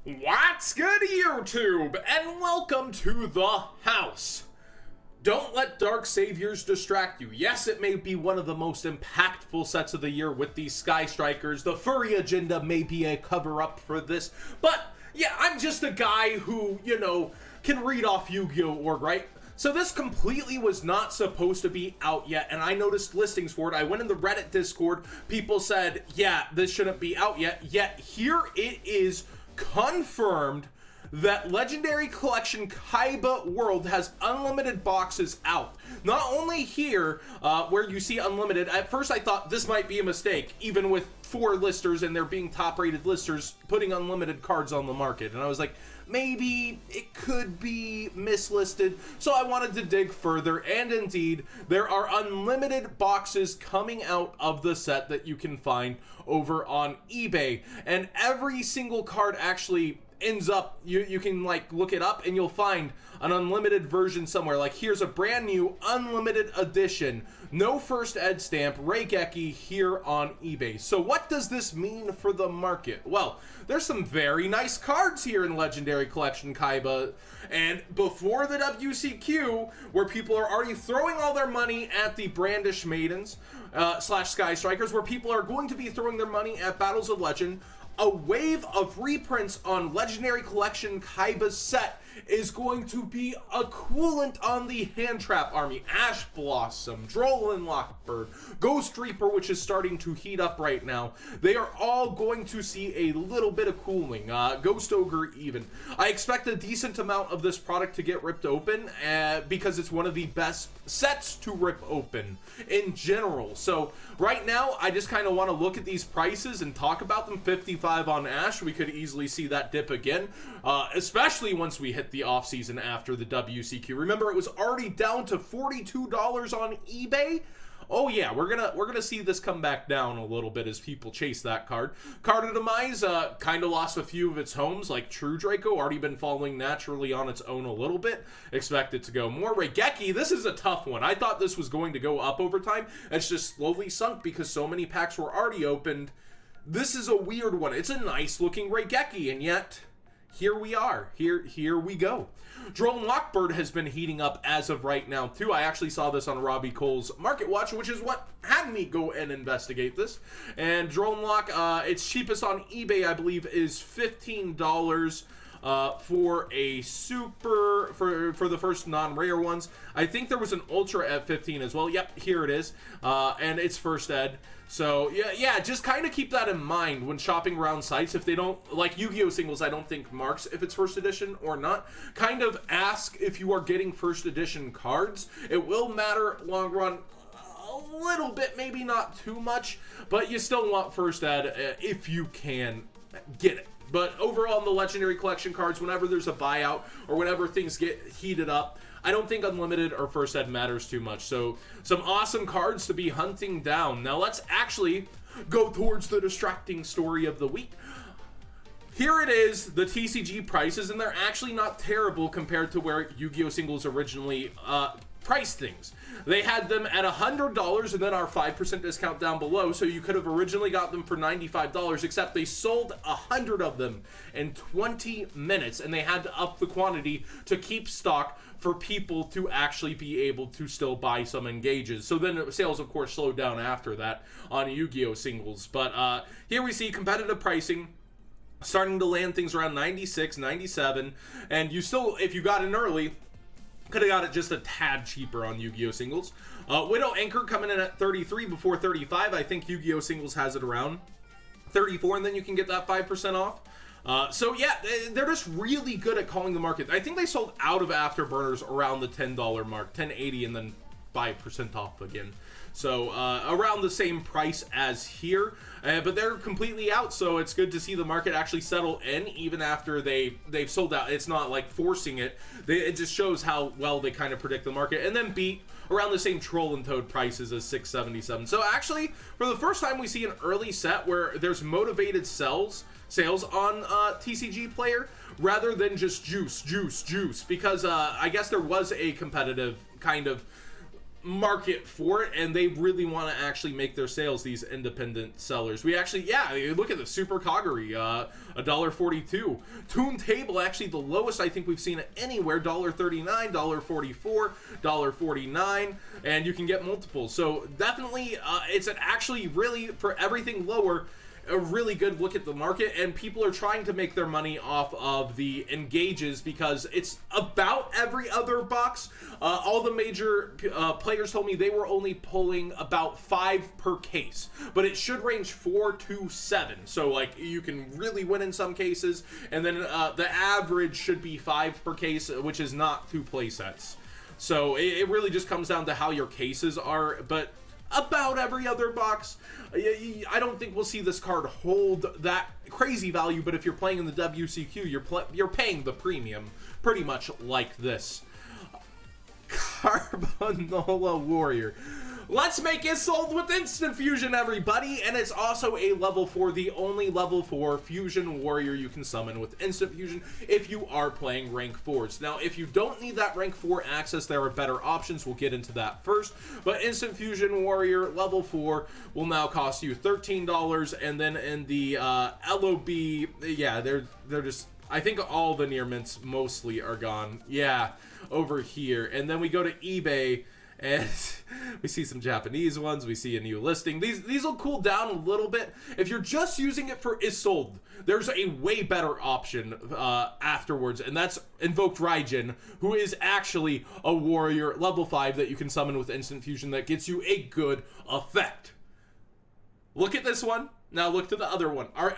What's good, YouTube? And welcome to the house. Don't let Dark Saviors distract you. Yes, it may be one of the most impactful sets of the year with these Sky Strikers. The furry agenda may be a cover-up for this. But, yeah, I'm just a guy who, can read off Yu-Gi-Oh! Org, right? So this completely was not supposed to be out yet, and I noticed listings for it. I went in the Reddit Discord. People said, yeah, this shouldn't be out yet. Yet here it is, confirmed that Legendary Collection Kaiba World has unlimited boxes out. Not only here, where you see unlimited, at first I thought this might be a mistake, even with 4 listers and there being top-rated listers putting unlimited cards on the market. And I was like, maybe it could be mislisted. So I wanted to dig further, and indeed, there are unlimited boxes coming out of the set that you can find over on eBay. And every single card actually ends up, you can like look it up and you'll find an unlimited version somewhere. Like here's a brand new unlimited edition, no first ed stamp, Raigeki here on eBay. So what does this mean for the market? Well, there's some very nice cards here in Legendary Collection Kaiba, and before the WCQ, where people are already throwing all their money at the Brandish Maidens slash Sky Strikers, where people are going to be throwing their money at Battles of Legend, a wave of reprints on Legendary Collection Kaiba's set is going to be a coolant on the Hand Trap Army. Ash Blossom, Droll Lockbird, Ghost Reaper, which is starting to heat up right now. They are all going to see a little bit of cooling. Ghost Ogre even. I expect a decent amount of this product to get ripped open because it's one of the best sets to rip open in general. So right now, I just kind of want to look at these prices and talk about them. 55 on Ash, we could easily see that dip again, especially once we hit the off season after the WCQ. Remember, it was already down to $42 on eBay. Oh yeah, we're gonna see this come back down a little bit as people chase that card. Card of Demise kind of lost a few of its homes, like True Draco, already been falling naturally on its own a little bit. Expect it to go more. Raigeki, this is a tough one. I thought this was going to go up over time. It's just slowly sunk because so many packs were already opened. This is a weird one. It's a nice looking Raigeki, and yet here we are. Here we go. Droll Lockbird has been heating up as of right now, too. I actually saw this on Robbie Cole's Market Watch, which is what had me go and investigate this. And Droll Lock, its cheapest on eBay, I believe, is $15 for a super, for the first non-rare ones. I think there was an Ultra at 15 as well. Yep, here it is. And it's first ed. So, yeah, just kind of keep that in mind when shopping around sites. If they don't, like Yu-Gi-Oh! Singles, I don't think marks if it's first edition or not. Kind of ask if you are getting first edition cards. It will matter long run a little bit, maybe not too much, but you still want first ed if you can get it. But overall, in the Legendary Collection cards, whenever there's a buyout or whenever things get heated up, I don't think unlimited or first ed matters too much. So some awesome cards to be hunting down. Now let's actually go towards the distracting story of the week. Here it is, the TCG prices, and they're actually not terrible compared to where Yu-Gi-Oh! Singles originally priced things. They had them at $100 and then our 5% discount down below, so you could have originally got them for $95, except they sold 100 of them in 20 minutes, and they had to up the quantity to keep stock for people to actually be able to still buy some engages. So then sales, of course, slowed down after that on Yu-Gi-Oh! Singles. But here we see competitive pricing starting to land things around 96, 97, and you still, if you got in early, could have got it just a tad cheaper on Yu-Gi-Oh! Singles. Widow Anchor coming in at 33 before 35. I think Yu-Gi-Oh! Singles has it around 34, and then you can get that 5% off. So yeah, they're just really good at calling the market. I think they sold out of Afterburners around the $10 mark, $10.80, and then 5% off again. So around the same price as here, but they're completely out. So it's good to see the market actually settle in even after they've sold out. It's not like forcing it. It just shows how well they kind of predict the market, and then beat around the same Troll and Toad prices as $677. So actually, for the first time, we see an early set where there's motivated sales on TCG Player rather than just juice, because I guess there was a competitive kind of market for it, and they really want to actually make their sales, these independent sellers. We actually, yeah, look at the Super Kagari, $1.42. Toon Table, actually the lowest I think we've seen it anywhere, $1.39, $1.44, $1.49, and you can get multiples. So definitely, it's actually really, for everything lower, a really good look at the market, and people are trying to make their money off of the engages because it's about every other box. All the major players told me they were only pulling about 5 per case, but it should range 4 to 7. So like you can really win in some cases, and then the average should be 5 per case, which is not 2 play sets. So it really just comes down to how your cases are, but about every other box, I don't think we'll see this card hold that crazy value, but if you're playing in the WCQ, you're paying the premium, pretty much like this. Carbanola Warrior. Let's make it sold with Instant Fusion, everybody, and it's also a level 4, the only level 4 Fusion Warrior you can summon with Instant Fusion if you are playing rank 4s. Now, if you don't need that rank 4 access, there are better options. We'll get into that first, but Instant Fusion Warrior level 4 will now cost you $13, and then in the LOB, yeah, they're just, I think all the near mints mostly are gone. Yeah, over here, and then we go to eBay, and we see some Japanese ones. We see a new listing. These will cool down a little bit. If you're just using it for is sold, there's a way better option afterwards, and that's Invoked Raijin, who is actually a warrior level 5 that you can summon with Instant Fusion that gets you a good effect. Look at this one. Now look to the other one. Are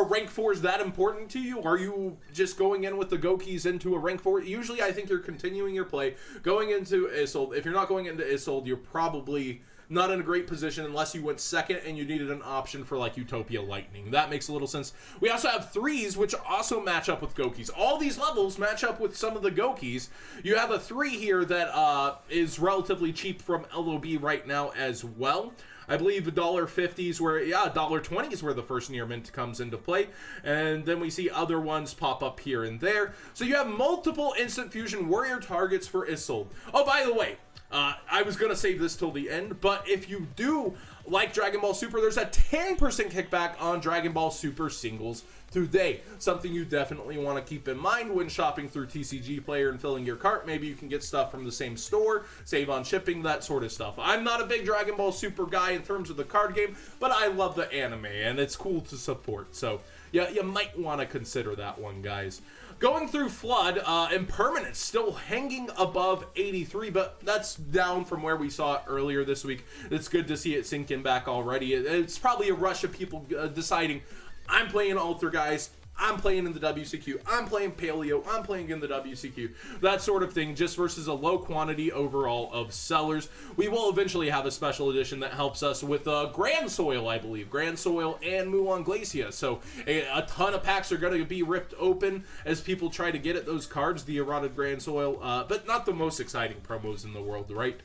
rank 4s that important to you? Are you just going in with the Go keys into a rank 4? Usually I think you're continuing your play, going into Isold. If you're not going into Isold, you're probably not in a great position unless you went second and you needed an option for like Utopia Lightning. That makes a little sense. We also have 3s, which also match up with Go keys. All these levels match up with some of the Go keys. You have a 3 here that is relatively cheap from LOB right now as well. I believe $1.50s where, yeah, $1.20 is where the first near mint comes into play. And then we see other ones pop up here and there. So you have multiple Instant Fusion Warrior targets for Isold. Oh, by the way, I was going to save this till the end, but if you do like Dragon Ball Super, there's a 10% kickback on Dragon Ball Super singles today. Something you definitely want to keep in mind when shopping through TCG Player and filling your cart. Maybe you can get stuff from the same store, save on shipping, that sort of stuff. I'm not a big Dragon Ball Super guy in terms of the card game, but I love the anime, and it's cool to support. So, yeah, you might want to consider that one, guys. Going through Flood, Impermanence still hanging above 83, but that's down from where we saw it earlier this week. It's good to see it sink in back already. It's probably a rush of people deciding, I'm playing Alter, guys. I'm playing in the WCQ. I'm playing Paleo. I'm playing in the WCQ. That sort of thing, just versus a low quantity overall of sellers. We will eventually have a special edition that helps us with Grand Soil, I believe. Grand Soil and Muon Glacia. So a ton of packs are going to be ripped open as people try to get at those cards, the eroded Grand Soil, but not the most exciting promos in the world, right?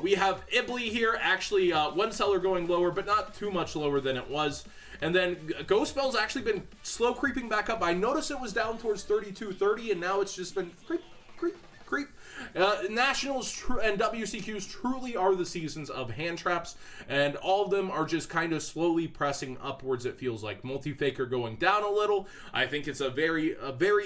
We have Ibli here, actually one seller going lower, but not too much lower than it was. And then Ghost Spell's actually been slow creeping back up. I noticed it was down towards 32.30, and now it's just been creep, creep, creep. Nationals and WCQs truly are the seasons of hand traps, and all of them are just kind of slowly pressing upwards, it feels like. Multi-Faker going down a little. I think it's a very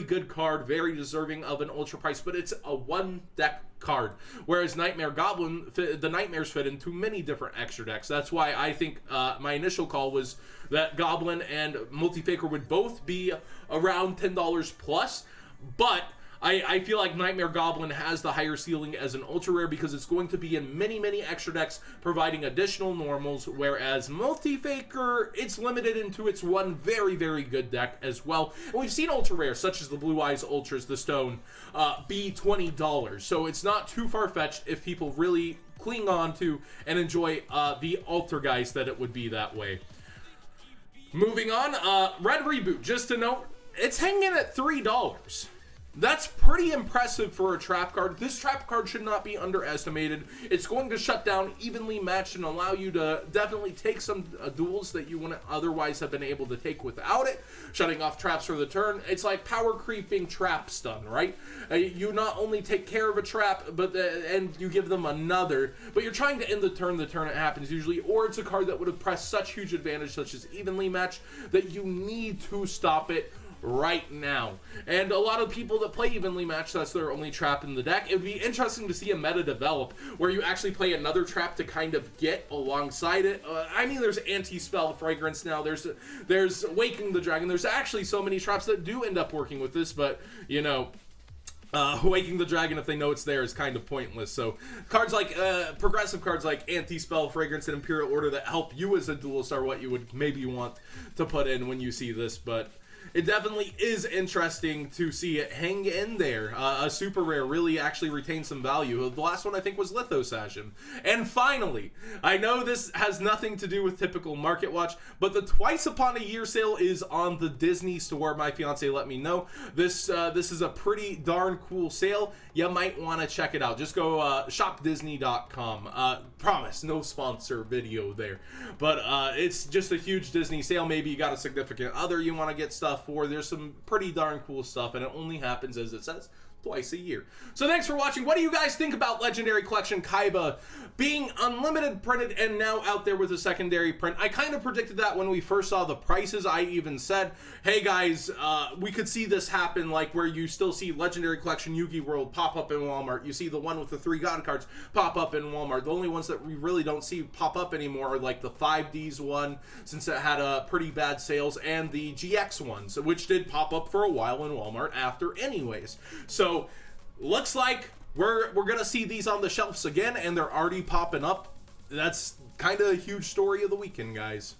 good card, very deserving of an ultra price, but it's a one-deck card, whereas Nightmare Goblin, the Nightmares fit into many different extra decks. That's why I think my initial call was that Goblin and Multi-Faker would both be around $10 plus, but I feel like Nightmare Goblin has the higher ceiling as an ultra rare because it's going to be in many extra decks providing additional normals, whereas Multi-Faker, it's limited into its one very good deck as well. And we've seen ultra rares such as the Blue Eyes Ultras, the Stone, be $20. So it's not too far-fetched if people really cling on to and enjoy the Altergeist that it would be that way. Moving on, Red Reboot, just to note, it's hanging at $3. That's pretty impressive for a trap card. This trap card should not be underestimated. It's going to shut down evenly matched and allow you to definitely take some duels that you wouldn't otherwise have been able to take without it. Shutting off traps for the turn. It's like power creeping trap stun, right? You not only take care of a trap, but and you give them another, but you're trying to end the turn it happens usually, or it's a card that would have pressed such huge advantage, such as evenly matched, that you need to stop it right now. And a lot of people that play evenly matched, that's their only trap in the deck. It would be interesting to see a meta develop where you actually play another trap to kind of get alongside it. I mean, there's anti-spell fragrance now, there's waking the dragon. There's actually so many traps that do end up working with this, but you know, waking the dragon, if they know it's there, is kind of pointless. So cards like progressive cards like anti-spell fragrance and imperial order that help you as a duelist are what you would maybe want to put in when you see this. But it definitely is interesting to see it hang in there. A super rare really actually retains some value. The last one I think was Lithosashin. And finally, I know this has nothing to do with typical Market Watch, but the twice upon a year sale is on the Disney store. My fiance let me know. This is a pretty darn cool sale. You might want to check it out. Just go shopdisney.com. Promise, no sponsor video there. But it's just a huge Disney sale. Maybe you got a significant other you want to get stuff for. There's some pretty darn cool stuff, and it only happens, as it says, twice a year. So thanks for watching. What do you guys think about Legendary Collection Kaiba being unlimited printed and now out there with a secondary print? I kind of predicted that when we first saw the prices. I even said, hey guys, we could see this happen, like where you still see Legendary Collection Yu-Gi World pop up in Walmart. You see the one with the 3 God cards pop up in Walmart. The only ones that we really don't see pop up anymore are like the 5Ds one, since it had pretty bad sales, and the GX ones, which did pop up for a while in Walmart after anyways. So looks like we're gonna see these on the shelves again, and they're already popping up. That's kind of a huge story of the weekend, guys.